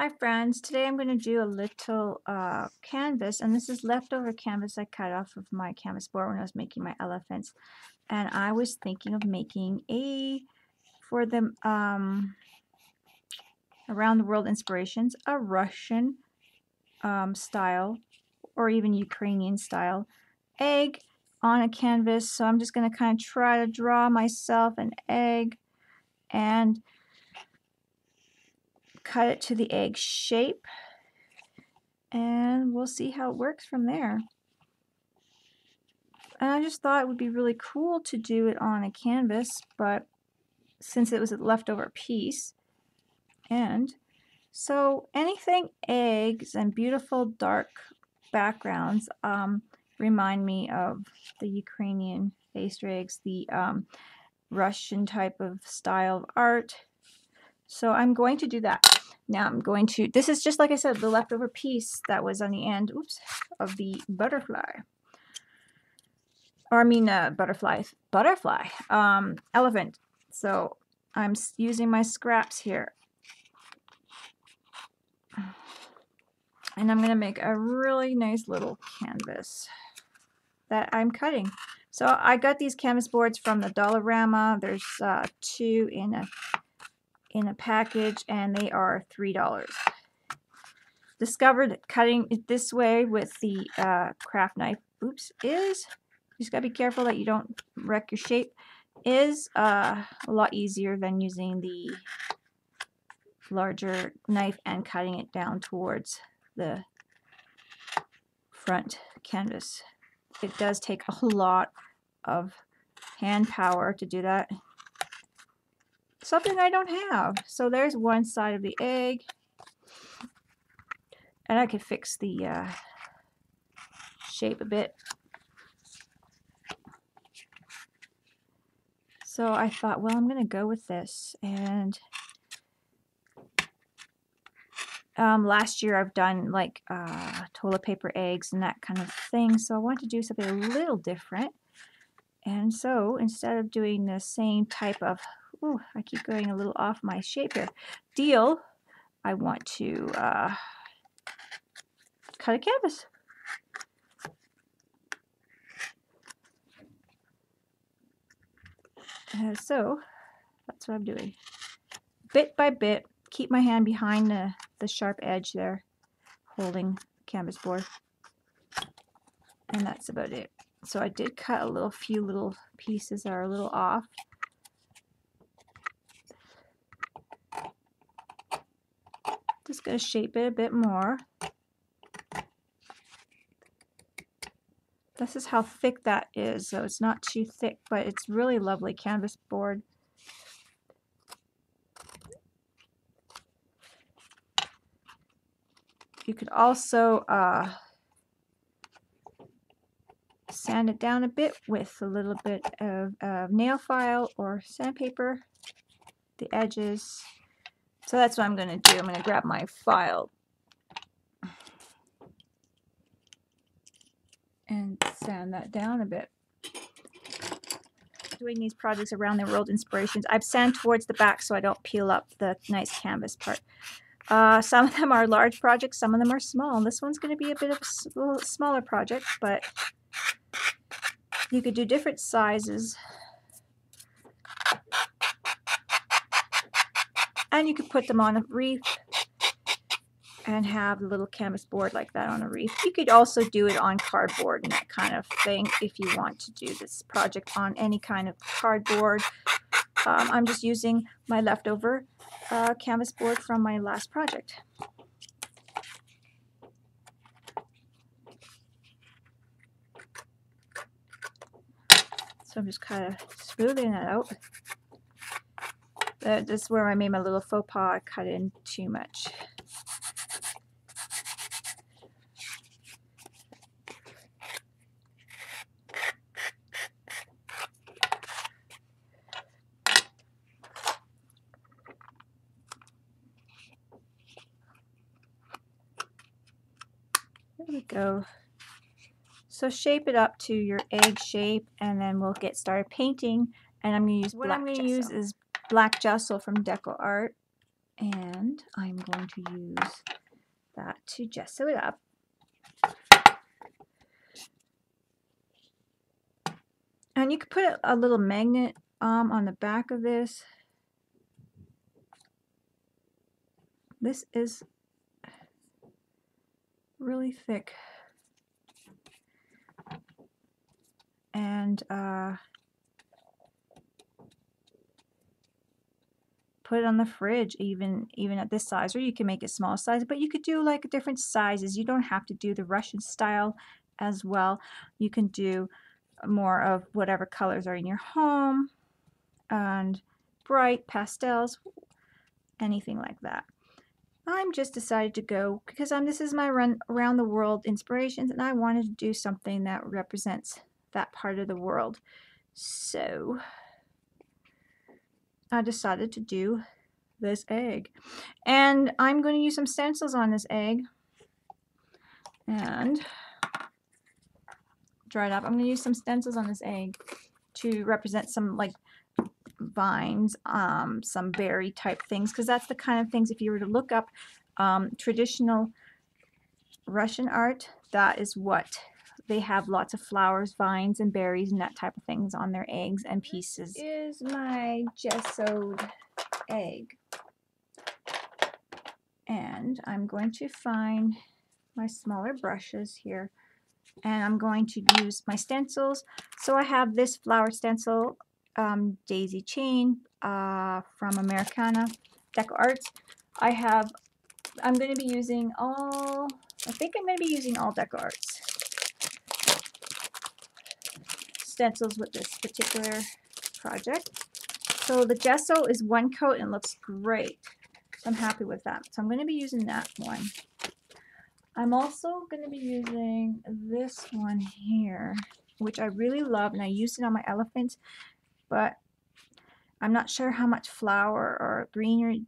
Hi friends, today I'm going to do a little canvas, and this is leftover canvas I cut off of my canvas board when I was making my elephants. And I was thinking of making for the around the world inspirations, a Russian style or even Ukrainian style egg on a canvas. So I'm just going to kind of try to draw myself an egg and cut it to the egg shape. And we'll see how it works from there. And I just thought it would be really cool to do it on a canvas, but since it was a leftover piece. And so anything eggs and beautiful dark backgrounds remind me of the Ukrainian Easter eggs, the Russian type of style of art. So I'm going to do that. Now I'm going to, this is just like I said, the leftover piece that was on the end, of the butterfly. Or I mean butterfly, elephant. So I'm using my scraps here. And I'm going to make a really nice little canvas that I'm cutting. So I got these canvas boards from the Dollarama. There's 2 in a package, and they are $3. Discovered cutting it this way with the craft knife, is, you just gotta be careful that you don't wreck your shape, is a lot easier than using the larger knife and cutting it down towards the front canvas. It does take a lot of hand power to do that. Something I don't have. So there's one side of the egg. And I could fix the shape a bit. So I thought, well, I'm going to go with this. And last year I've done like toilet paper eggs and that kind of thing. So I wanted to do something a little different. And so instead of doing the same type of, I keep going a little off my shape here, deal, I want to cut a canvas. So that's what I'm doing. Bit by bit, keep my hand behind the sharp edge there, holding the canvas board. And that's about it. So I did cut a few little pieces that are a little off. Just going to shape it a bit more. This is how thick that is, so it's not too thick, but it's really lovely canvas board. You could also sand it down a bit with a little bit of nail file or sandpaper, the edges. So that's what I'm going to do. I'm going to grab my file and sand that down a bit. Doing these projects around the world inspirations, I've sand towards the back so I don't peel up the nice canvas part. Some of them are large projects, some of them are small. This one's going to be a bit of a smaller project, but you could do different sizes. And you could put them on a wreath and have a little canvas board like that on a wreath. You could also do it on cardboard and that kind of thing if you want to do this project on any kind of cardboard. I'm just using my leftover canvas board from my last project. So I'm just kind of smoothing that out. This is where I made my little faux pas. I cut in too much. There we go. So shape it up to your egg shape, and then we'll get started painting. And I'm going to use black gesso. What I'm going to use is black gesso from DecoArts, And I'm going to use that to gesso it up. And you could put a little magnet on the back of this. This is really thick. And put it on the fridge even at this size, or you can make it small size, but you could do like different sizes. You don't have to do the Russian style as well. You can do more of whatever colors are in your home and bright pastels, anything like that. I'm just decided to go because this is my run around the world inspirations, and I wanted to do something that represents that part of the world. So I decided to do this egg, and I'm going to use some stencils on this egg and dry it up. I'm going to use some stencils on this egg to represent some like vines, some berry type things, because that's the kind of things, if you were to look up traditional Russian art, that is what they have. Lots of flowers, vines, and berries and that type of things on their eggs and pieces. This is my gessoed egg, and I'm going to find my smaller brushes here, and I'm going to use my stencils. So I have this flower stencil, daisy chain from Americana DecoArts. I'm going to be using all DecoArts stencils with this particular project. So the gesso is one coat and looks great. So I'm happy with that. So I'm going to be using that one. I'm also going to be using this one here, which I really love, and I used it on my elephant, but I'm not sure how much flower or greenery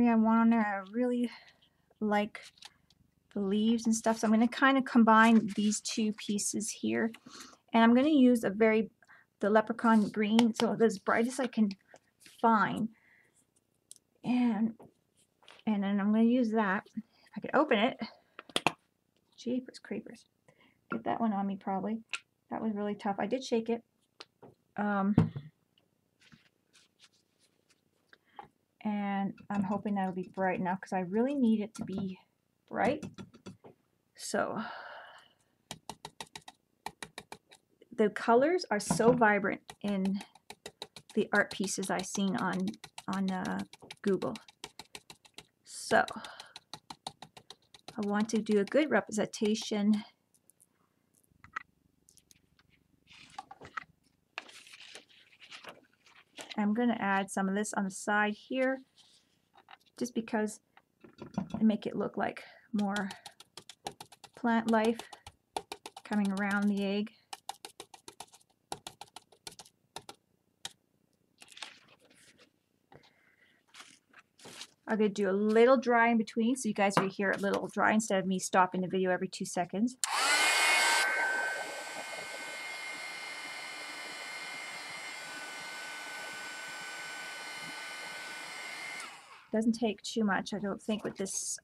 I want on there. I really like the leaves and stuff, so I'm going to kind of combine these two pieces here, and I'm going to use the leprechaun green, so as bright as I can find, and then I'm going to use that. If I could open it. Jeepers creepers. Get that one on me probably. That was really tough. I did shake it. And I'm hoping that'll be bright enough because I really need it to be bright. So the colors are so vibrant in the art pieces I've seen on Google. So I want to do a good representation. I'm going to add some of this on the side here just because to make it look like more plant life coming around the egg. I'm going to do a little dry in between so you guys will hear a little dry instead of me stopping the video every 2 seconds. Doesn't take too much, I don't think, with this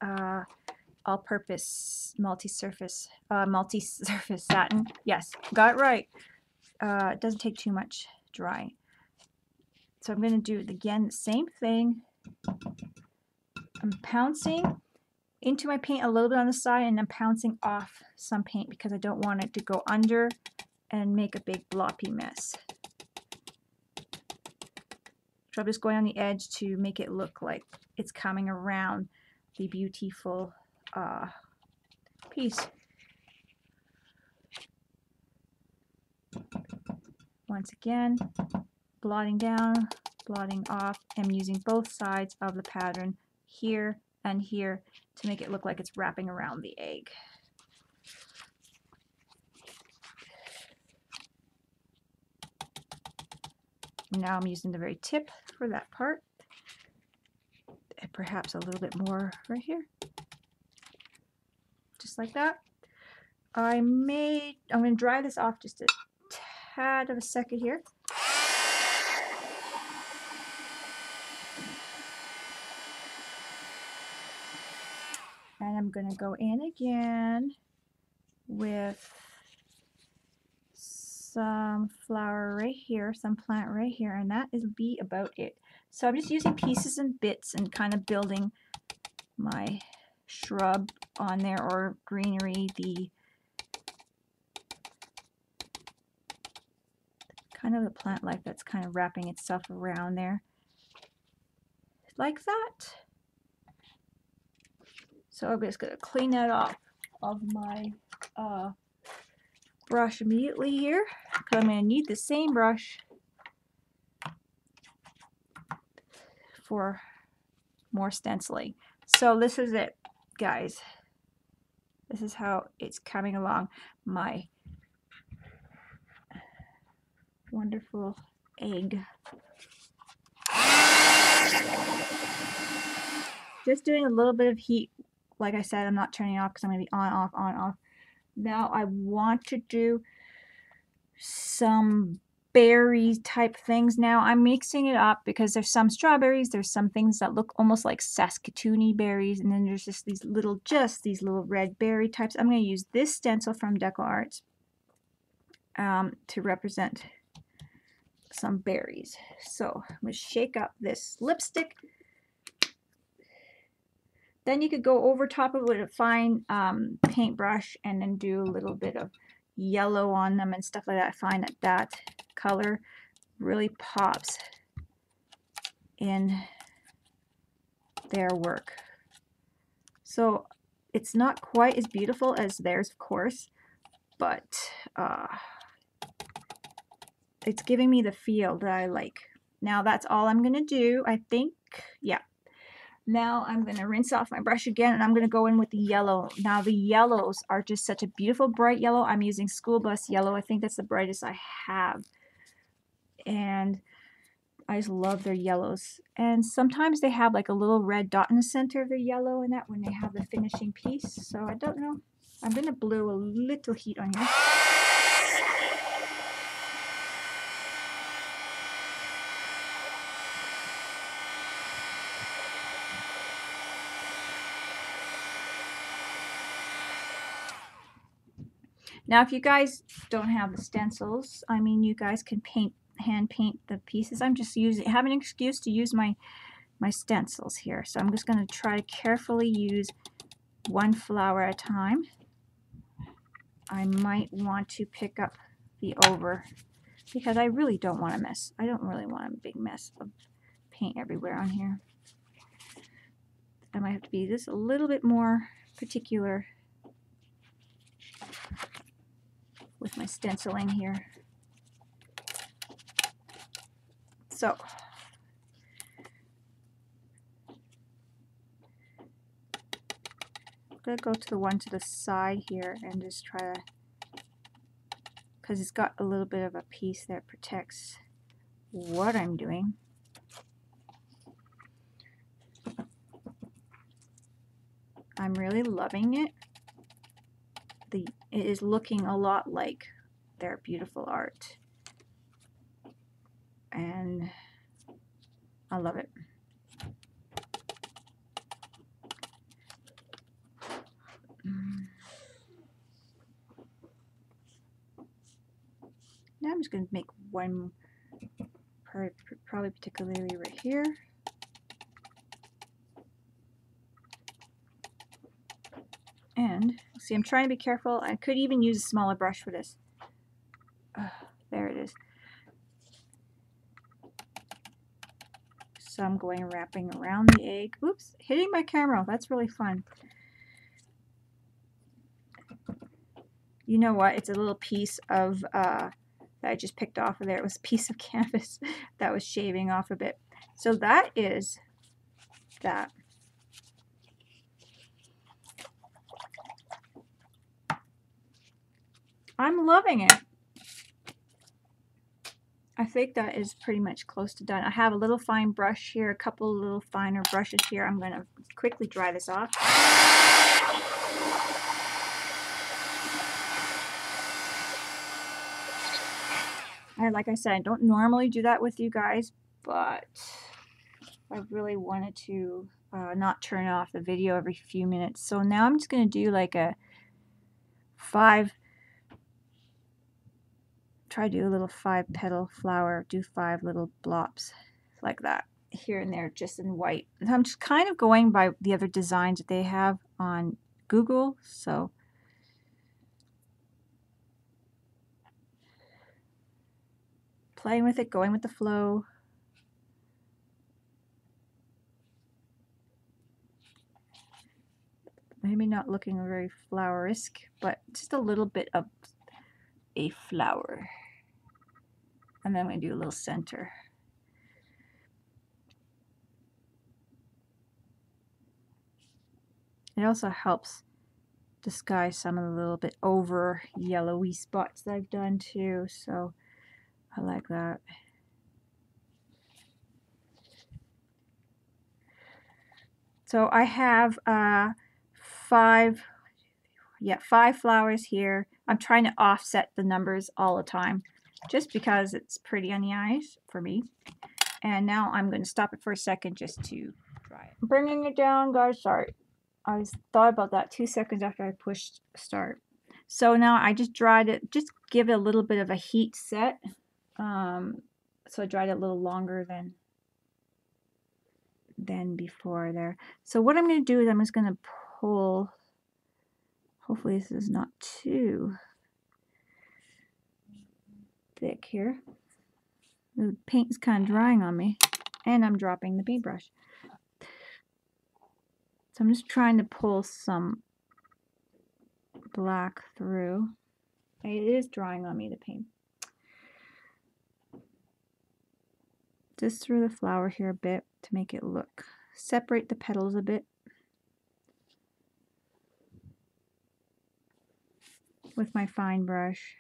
all-purpose multi-surface satin. Yes, got it right. It doesn't take too much drying. So I'm going to do it again, the same thing. I'm pouncing into my paint a little bit on the side, and I'm pouncing off some paint because I don't want it to go under and make a big bloppy mess. So I'm just going on the edge to make it look like it's coming around the beautiful piece. Once again, blotting down, blotting off. I'm using both sides of the pattern here and here to make it look like it's wrapping around the egg. Now I'm using the very tip for that part, and perhaps a little bit more right here, just like that. I'm going to dry this off just a tad of a second here. going to go in again with some flower right here, some plant right here, and that is be about it. So I'm just using pieces and bits and kind of building my shrub on there, or greenery, the kind of the plant life that's kind of wrapping itself around there like that. So I'm just going to clean that off of my brush immediately here, because I'm going to need the same brush for more stenciling. So this is it, guys. This is how it's coming along. My wonderful egg. Just doing a little bit of heat. Like I said, I'm not turning it off because I'm going to be on, off, on, off. Now I want to do some berry type things. Now I'm mixing it up because there's some strawberries, there's some things that look almost like Saskatoon berries, and then there's just these little red berry types. I'm going to use this stencil from DecoArts to represent some berries. So I'm going to shake up this lipstick. Then you could go over top of it with a fine paintbrush and then do a little bit of yellow on them and stuff like that. I find that that color really pops in their work. So it's not quite as beautiful as theirs, of course, but it's giving me the feel that I like. Now that's all I'm going to do, I think. Yeah. Now I'm going to rinse off my brush again, and I'm going to go in with the yellow. Now the yellows are just such a beautiful bright yellow. I'm using School Bus yellow. I think that's the brightest I have. And I just love their yellows. And sometimes they have like a little red dot in the center of their yellow and that when they have the finishing piece. So I don't know. I'm going to blow a little heat on here. Now, if you guys don't have the stencils, I mean, you guys can hand paint the pieces. I'm just having an excuse to use my stencils here. So I'm just going to try to carefully use one flower at a time. I might want to pick up the over because I really don't want a mess. I don't really want a big mess of paint everywhere on here. I might have to be just a little bit more particular with my stenciling here. So I'm going to go to the one to the side here and just try to, because it's got a little bit of a piece that protects what I'm doing. I'm really loving it. It is looking a lot like their beautiful art, and I love it. Now I'm just going to make one, probably particularly right here. And see, I'm trying to be careful. I could even use a smaller brush for this. There it is. So I'm going wrapping around the egg. Oops, hitting my camera. That's really fun. You know what? It's a little piece of that I just picked off of there. It was a piece of canvas that was shaving off a bit. So that is that. I'm loving it. I think that is pretty much close to done. I have a little fine brush here, a couple of little finer brushes here. I'm going to quickly dry this off. And like I said, I don't normally do that with you guys, but I really wanted to not turn off the video every few minutes. So now I'm just going to do like a try to do a little 5-petal flower, do 5 little blops like that here and there, just in white. And I'm just kind of going by the other designs that they have on Google. So playing with it, going with the flow. Maybe not looking very flower-esque, but just a little bit of a flower. And then I'm going to do a little center. It also helps disguise some of the little bit over yellowy spots that I've done too, so I like that. So I have 5 flowers here. I'm trying to offset the numbers all the time just because it's pretty on the eyes for me. And now I'm going to stop it for a second just to dry it. I'm bringing it down, guys. Sorry. I thought about that 2 seconds after I pushed start. So now I just dried it, just give it a little bit of a heat set. So I dried it a little longer than before there. So what I'm going to do is I'm just going to pull, hopefully this is not too thick here. The paint's kind of drying on me and I'm dropping the paintbrush. So I'm just trying to pull some black through. It is drying on me, the paint. Just through the flower here a bit to make it look, separate the petals a bit with my fine brush.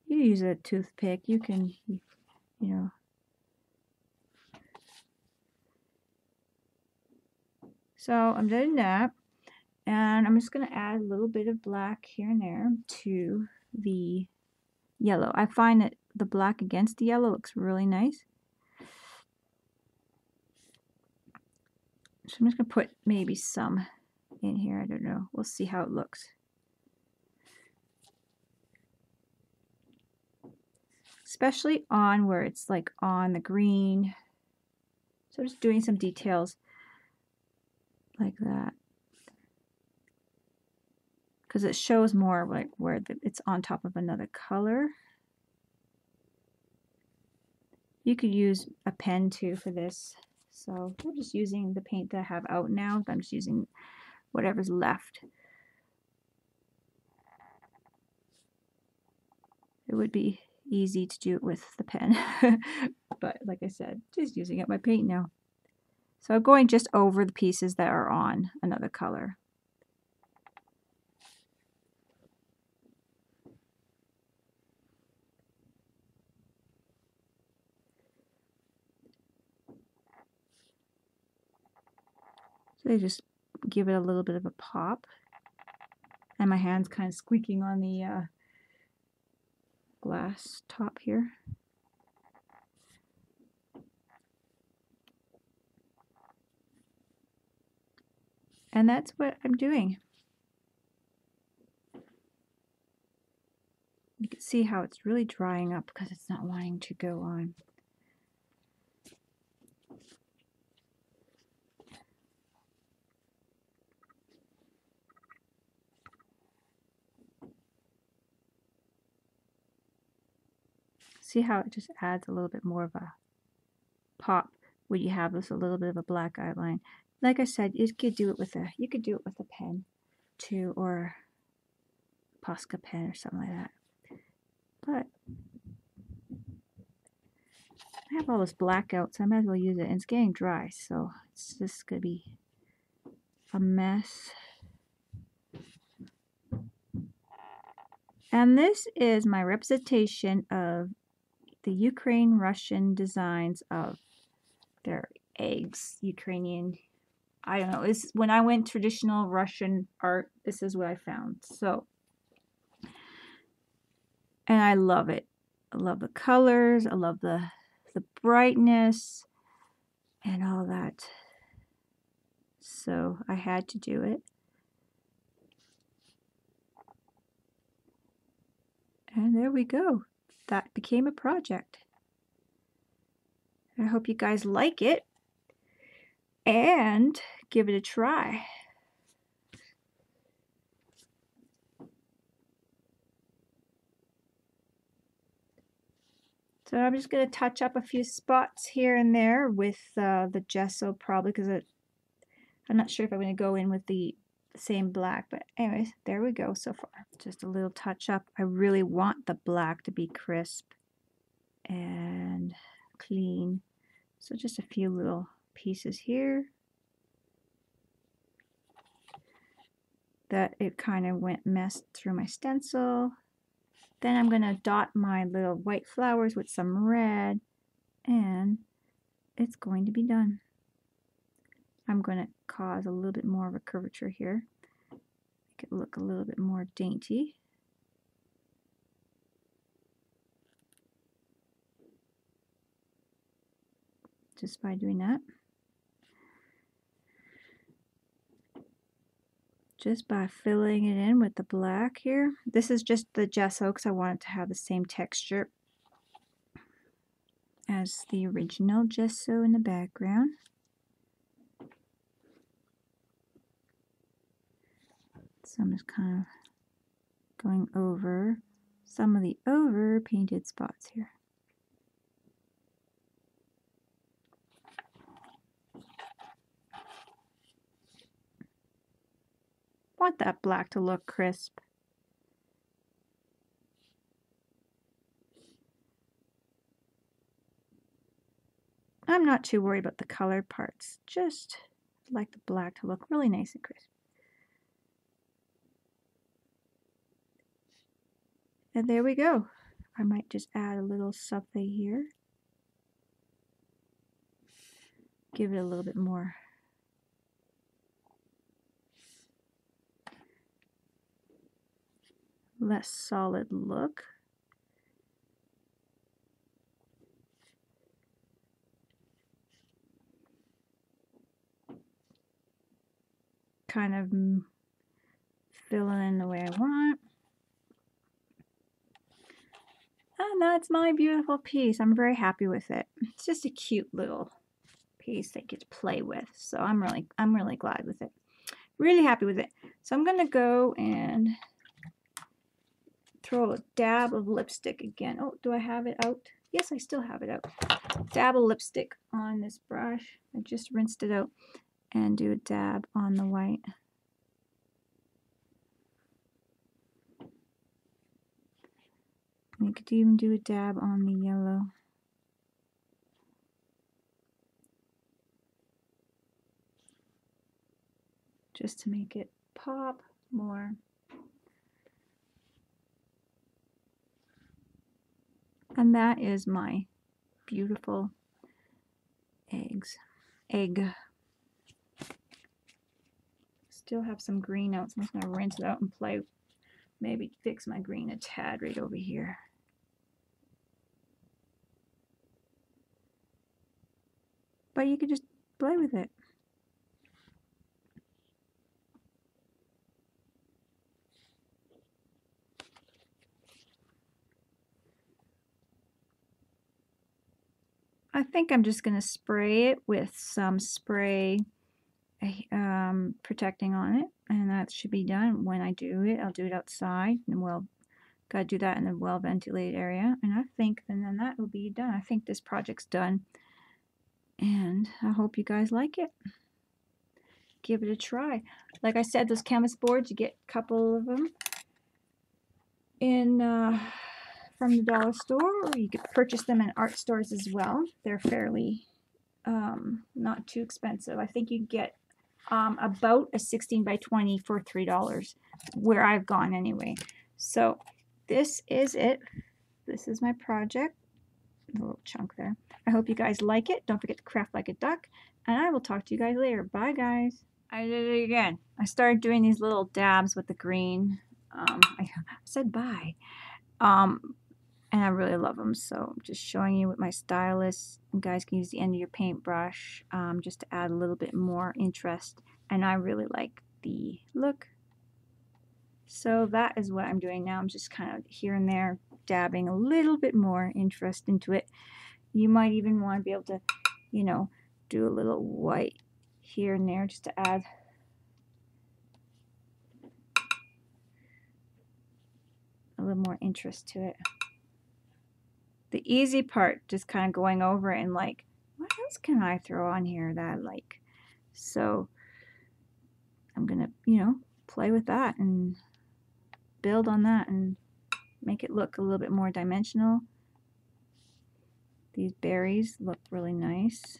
You use a toothpick, you can, you know. So I'm doing that, and I'm just going to add a little bit of black here and there to the yellow. I find that the black against the yellow looks really nice. So I'm just going to put maybe some in here. I don't know. We'll see how it looks. Especially on where it's like on the green. So I'm just doing some details like that. Because it shows more like where it's on top of another color. You could use a pen too for this. So I'm just using the paint that I have out now. I'm just using whatever's left. It would be easy to do it with the pen. But like I said, just using up my paint now. So I'm going just over the pieces that are on another color. So they just give it a little bit of a pop. And my hand's kind of squeaking on the glass top here. And that's what I'm doing. You can see how it's really drying up because it's not wanting to go on. See how it just adds a little bit more of a pop when you have this a little bit of a black outline. Like I said, you could do it with a pen too, or a Posca pen or something like that. But I have all this black out, so I might as well use it. And it's getting dry, so it's just gonna be a mess. And this is my representation of the Ukraine-Russian designs of their eggs. Ukrainian, I don't know. When I went traditional Russian art, this is what I found. So, and I love it. I love the colors. I love the brightness. and all that. So I had to do it. And there we go. That became a project. I hope you guys like it and give it a try. So I'm just going to touch up a few spots here and there with the gesso, probably, because I'm not sure if I'm going to go in with the same black, but anyways, there we go so far. Just a little touch up. I really want the black to be crisp and clean. So just a few little pieces here that it kind of went messed through my stencil. Then I'm going to dot my little white flowers with some red, and it's going to be done. I'm going to cause a little bit more of a curvature here, make it look a little bit more dainty. Just by doing that. Just by filling it in with the black here. This is just the gesso because I want it to have the same texture as the original gesso in the background. So I'm just kind of going over some of the over painted spots here. Want that black to look crisp. I'm not too worried about the colored parts, just like the black to look really nice and crisp. And there we go. I might just add a little something here. Give it a little bit more less solid look. Kind of fill it in the way I want. And that's my beautiful piece. I'm very happy with it. It's just a cute little piece that I get to play with. So I'm really glad with it. Really happy with it. So I'm gonna go and throw a dab of lipstick again. Oh, do I have it out? Yes, I still have it out. Dab of lipstick on this brush. I just rinsed it out and do a dab on the white. You could even do a dab on the yellow. Just to make it pop more. And that is my beautiful egg. Still have some green out, so I'm just going to rinse it out and play. Maybe fix my green a tad right over here. But you could just play with it. I think I'm just going to spray it with some spray protecting on it, and that should be done. When I do it, I'll do it outside, and we'll gotta do that in a well-ventilated area, and I think then that will be done. I think this project's done, and I hope you guys like it. Give it a try. Like I said, those canvas boards, you get a couple of them in from the dollar store, or you could purchase them in art stores as well. They're fairly not too expensive. I think you get about a 16 by 20 for $3 where I've gone anyway. So this is it. This is my project. A little chunk there. I hope you guys like it. Don't forget to craft like a duck, and I will talk to you guys later. Bye, guys. I did it again. I started doing these little dabs with the green. I said bye. And I really love them, so I'm just showing you with my stylus. You guys can use the end of your paintbrush just to add a little bit more interest. And I really like the look. So that is what I'm doing now. I'm just kind of here and there dabbing a little bit more interest into it. You might even want to be able to, you know, do a little white here and there just to add a little more interest to it. The easy part, just kind of going over it and like, what else can I throw on here that I like? So I'm gonna, you know, play with that and build on that and make it look a little bit more dimensional. These berries look really nice.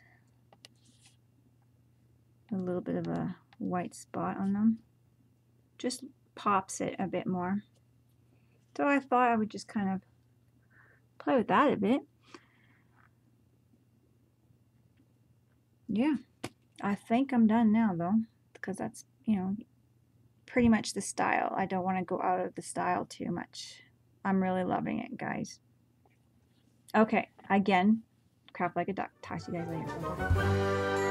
A little bit of a white spot on them. Just pops it a bit more. So I thought I would just kind of play with that a bit. Yeah, I think I'm done now though, because that's, you know, pretty much the style. I don't want to go out of the style too much. I'm really loving it, guys. Okay, again, craft like a duck. Talk to you guys later.